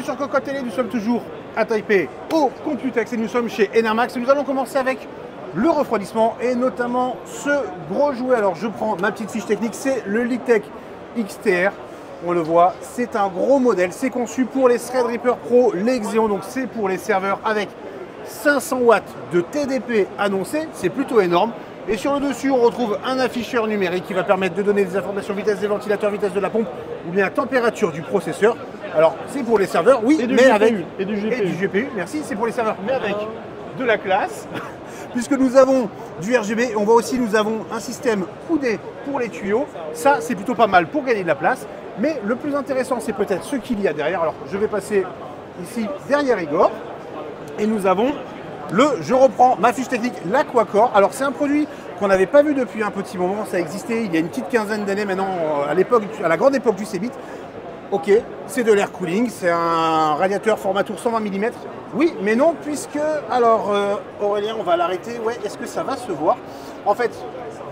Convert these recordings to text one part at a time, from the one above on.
sur Cocotte Télé, nous sommes toujours à Taipei au Computex et nous sommes chez Enermax. Nous allons commencer avec le refroidissement et notamment ce gros jouet. Alors je prends ma petite fiche technique, c'est le Leaktech XTR. On le voit, c'est un gros modèle, c'est conçu pour les Threadripper Pro, les Xeon, donc c'est pour les serveurs avec 500 watts de TDP annoncé, c'est plutôt énorme. Et sur le dessus, on retrouve un afficheur numérique qui va permettre de donner des informations vitesse des ventilateurs, vitesse de la pompe ou bien température du processeur. Alors, c'est pour les serveurs, oui, mais GPU, avec et du GPU. Et du GPU, merci, c'est pour les serveurs, mais avec de la classe, puisque nous avons du RGB. On voit aussi, nous avons un système coudé pour les tuyaux. Ça, c'est plutôt pas mal pour gagner de la place. Mais le plus intéressant, c'est peut-être ce qu'il y a derrière. Alors, je vais passer ici derrière Igor. Et nous avons je reprends ma fiche technique, l'Aquacore. Alors c'est un produit qu'on n'avait pas vu depuis un petit moment, ça existait il y a une petite quinzaine d'années maintenant, à la grande époque du C-Bit. Ok, c'est de l'air cooling, c'est un radiateur format tour 120 mm. Oui, mais non, puisque, alors Aurélien, on va l'arrêter, ouais, est-ce que ça va se voir? En fait,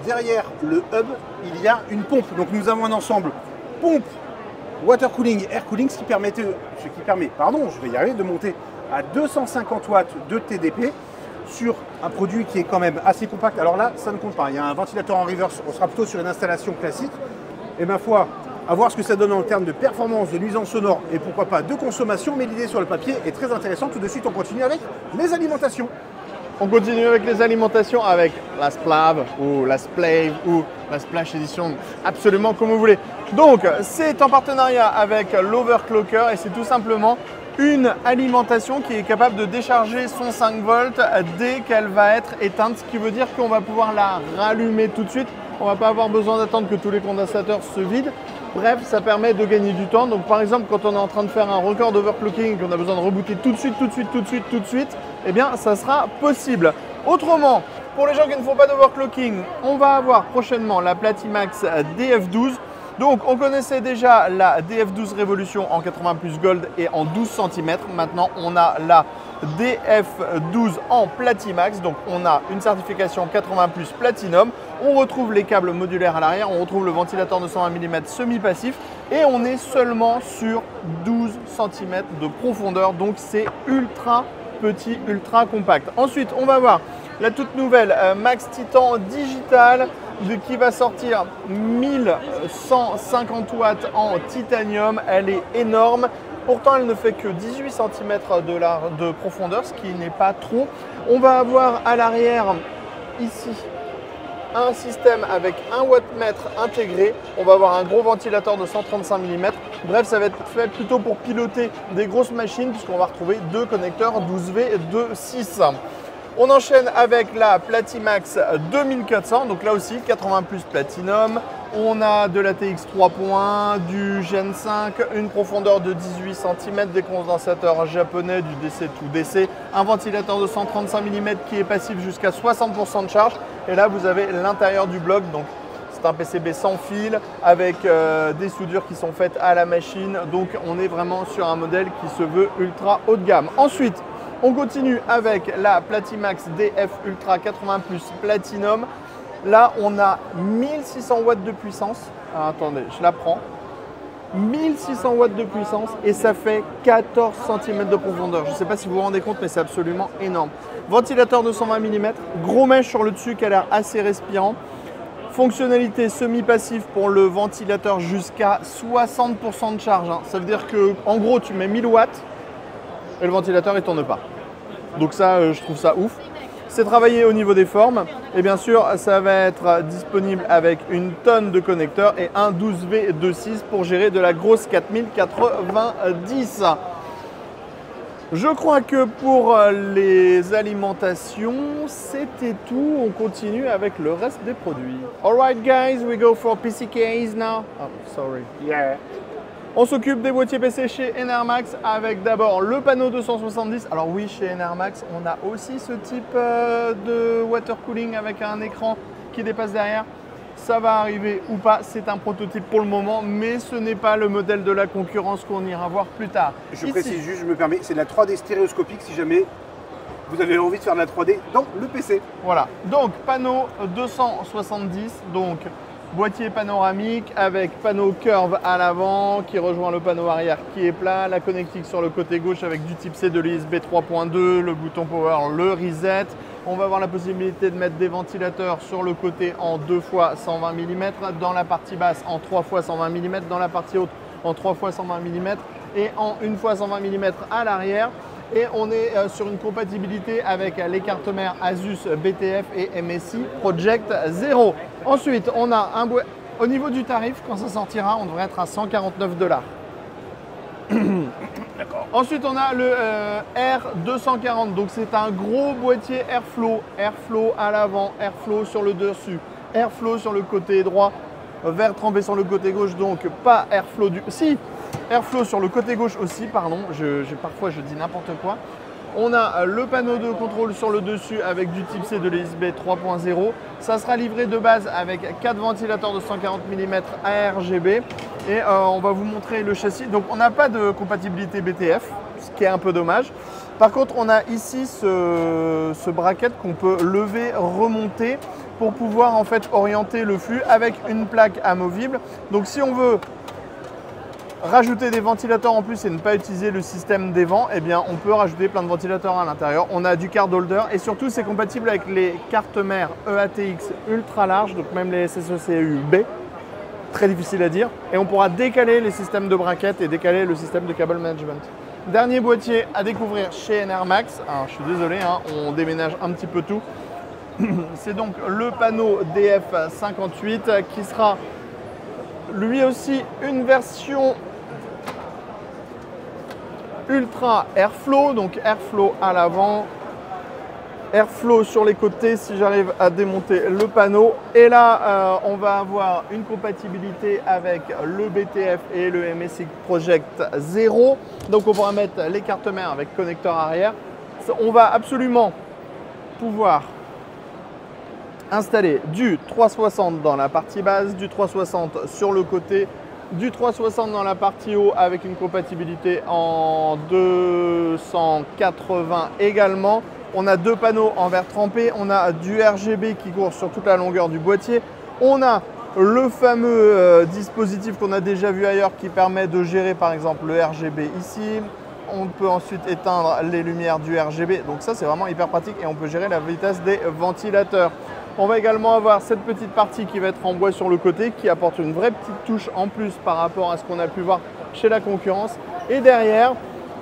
derrière le hub, il y a une pompe. Donc nous avons un ensemble pompe, water cooling, air cooling, ce qui permet, je vais y arriver, de monter à 250 watts de TDP sur un produit qui est quand même assez compact. Alors là, ça ne compte pas. Il y a un ventilateur en reverse, on sera plutôt sur une installation classique. Et ma foi, à voir ce que ça donne en termes de performance, de nuisance sonore et pourquoi pas de consommation. Mais l'idée sur le papier est très intéressante. Tout de suite, on continue avec les alimentations. On continue avec les alimentations avec la Splav ou la Splave ou la Splash Edition, absolument comme vous voulez. Donc, c'est en partenariat avec l'Overclocker et c'est tout simplement une alimentation qui est capable de décharger son 5 volts dès qu'elle va être éteinte, ce qui veut dire qu'on va pouvoir la rallumer tout de suite. On ne va pas avoir besoin d'attendre que tous les condensateurs se vident. Bref, ça permet de gagner du temps. Donc par exemple, quand on est en train de faire un record d'overclocking et qu'on a besoin de rebooter tout de suite, eh bien ça sera possible. Autrement, pour les gens qui ne font pas d'overclocking, on va avoir prochainement la Platimax DF12. Donc on connaissait déjà la DF12 Révolution en 80 plus Gold et en 12 cm. Maintenant on a la DF12 en Platimax. Donc on a une certification 80 plus Platinum. On retrouve les câbles modulaires à l'arrière. On retrouve le ventilateur de 120 mm semi-passif. Et on est seulement sur 12 cm de profondeur. Donc c'est ultra petit, ultra compact. Ensuite on va voir la toute nouvelle Max Titan Digital qui va sortir 1150 watts en titanium. Elle est énorme. Pourtant, elle ne fait que 18 cm de profondeur, ce qui n'est pas trop. On va avoir à l'arrière, ici, un système avec un wattmètre intégré. On va avoir un gros ventilateur de 135 mm. Bref, ça va être fait plutôt pour piloter des grosses machines puisqu'on va retrouver deux connecteurs 12V 2.6. On enchaîne avec la Platimax 2400, donc là aussi 80 plus Platinum. On a de la TX 3.1, du Gen 5, une profondeur de 18 cm, des condensateurs japonais, du DC to DC, un ventilateur de 135 mm qui est passif jusqu'à 60% de charge. Et là, vous avez l'intérieur du bloc. Donc, c'est un PCB sans fil avec des soudures qui sont faites à la machine. Donc, on est vraiment sur un modèle qui se veut ultra haut de gamme. Ensuite, on continue avec la Platimax DF Ultra 80 plus Platinum. Là, on a 1600 watts de puissance. Alors, attendez, je la prends. 1600 watts de puissance et ça fait 14 cm de profondeur. Je ne sais pas si vous vous rendez compte, mais c'est absolument énorme. Ventilateur de 120 mm, gros mèche sur le dessus qui a l'air assez respirant. Fonctionnalité semi-passif pour le ventilateur jusqu'à 60% de charge. Ça veut dire que, en gros, tu mets 1000 watts et le ventilateur ne tourne pas. Donc ça, je trouve ça ouf. C'est travaillé au niveau des formes et bien sûr, ça va être disponible avec une tonne de connecteurs et un 12V 2.6 pour gérer de la grosse 4090. Je crois que pour les alimentations, c'était tout. On continue avec le reste des produits. Alright guys, we go for PCKs now. Oh, sorry. Yeah. On s'occupe des boîtiers PC chez Enermax avec d'abord le panneau 270. Alors oui, chez Enermax, on a aussi ce type de water cooling avec un écran qui dépasse derrière. Ça va arriver ou pas, c'est un prototype pour le moment, mais ce n'est pas le modèle de la concurrence qu'on ira voir plus tard. Je précise juste, je me permets, c'est de la 3D stéréoscopique si jamais vous avez envie de faire de la 3D dans le PC. Voilà, donc panneau 270, donc Boîtier panoramique avec panneau curve à l'avant qui rejoint le panneau arrière qui est plat, la connectique sur le côté gauche avec du type C, de l'USB 3.2, le bouton power, le reset. On va avoir la possibilité de mettre des ventilateurs sur le côté en 2 fois 120 mm, dans la partie basse en 3 fois 120 mm, dans la partie haute en 3 fois 120 mm et en 1 fois 120 mm à l'arrière. Et on est sur une compatibilité avec les cartes mères Asus BTF et MSI Project Zero. Ensuite, on a au niveau du tarif, quand ça sortira, on devrait être à 149 $. Ensuite, on a le R240. Donc, c'est un gros boîtier Airflow. Airflow à l'avant, Airflow sur le dessus, Airflow sur le côté droit, verre trempé sur le côté gauche. Donc, pas Airflow du... Si, Airflow sur le côté gauche aussi, pardon. Parfois, je dis n'importe quoi. On a le panneau de contrôle sur le dessus avec du type C, de l'USB 3.0. Ça sera livré de base avec 4 ventilateurs de 140 mm ARGB. Et on va vous montrer le châssis. Donc on n'a pas de compatibilité BTF, ce qui est un peu dommage. Par contre, on a ici ce bracket qu'on peut lever, remonter pour pouvoir en fait orienter le flux avec une plaque amovible. Donc si on veut rajouter des ventilateurs en plus et ne pas utiliser le système des vents, eh bien on peut rajouter plein de ventilateurs à l'intérieur. On a du card holder et surtout c'est compatible avec les cartes mères EATX ultra larges, donc même les SSECU B, très difficile à dire. Et on pourra décaler les systèmes de braquettes et décaler le système de cable management. Dernier boîtier à découvrir chez Enermax. Alors je suis désolé, hein, on déménage un petit peu tout. C'est donc le panneau DF58 qui sera lui aussi une version Ultra Airflow, donc Airflow à l'avant, Airflow sur les côtés si j'arrive à démonter le panneau. Et là, on va avoir une compatibilité avec le BTF et le MSI Project Zero. Donc on pourra mettre les cartes mères avec connecteur arrière. On va absolument pouvoir installer du 360 dans la partie basse, du 360 sur le côté, du 360 dans la partie haut avec une compatibilité en 280 également. On a 2 panneaux en verre trempé, on a du RGB qui court sur toute la longueur du boîtier. On a le fameux dispositif qu'on a déjà vu ailleurs qui permet de gérer par exemple le RGB ici. On peut ensuite éteindre les lumières du RGB, donc ça c'est vraiment hyper pratique et on peut gérer la vitesse des ventilateurs. On va également avoir cette petite partie qui va être en bois sur le côté qui apporte une vraie petite touche en plus par rapport à ce qu'on a pu voir chez la concurrence. Et derrière,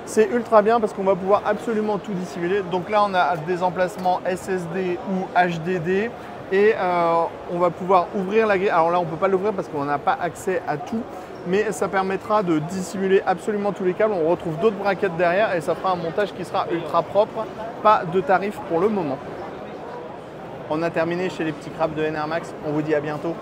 c'est ultra bien parce qu'on va pouvoir absolument tout dissimuler. Donc là, on a des emplacements SSD ou HDD et on va pouvoir ouvrir la grille. Alors là, on ne peut pas l'ouvrir parce qu'on n'a pas accès à tout, mais ça permettra de dissimuler absolument tous les câbles. On retrouve d'autres braquettes derrière et ça fera un montage qui sera ultra propre. Pas de tarif pour le moment. On a terminé chez les petits crabes de Enermax. On vous dit à bientôt.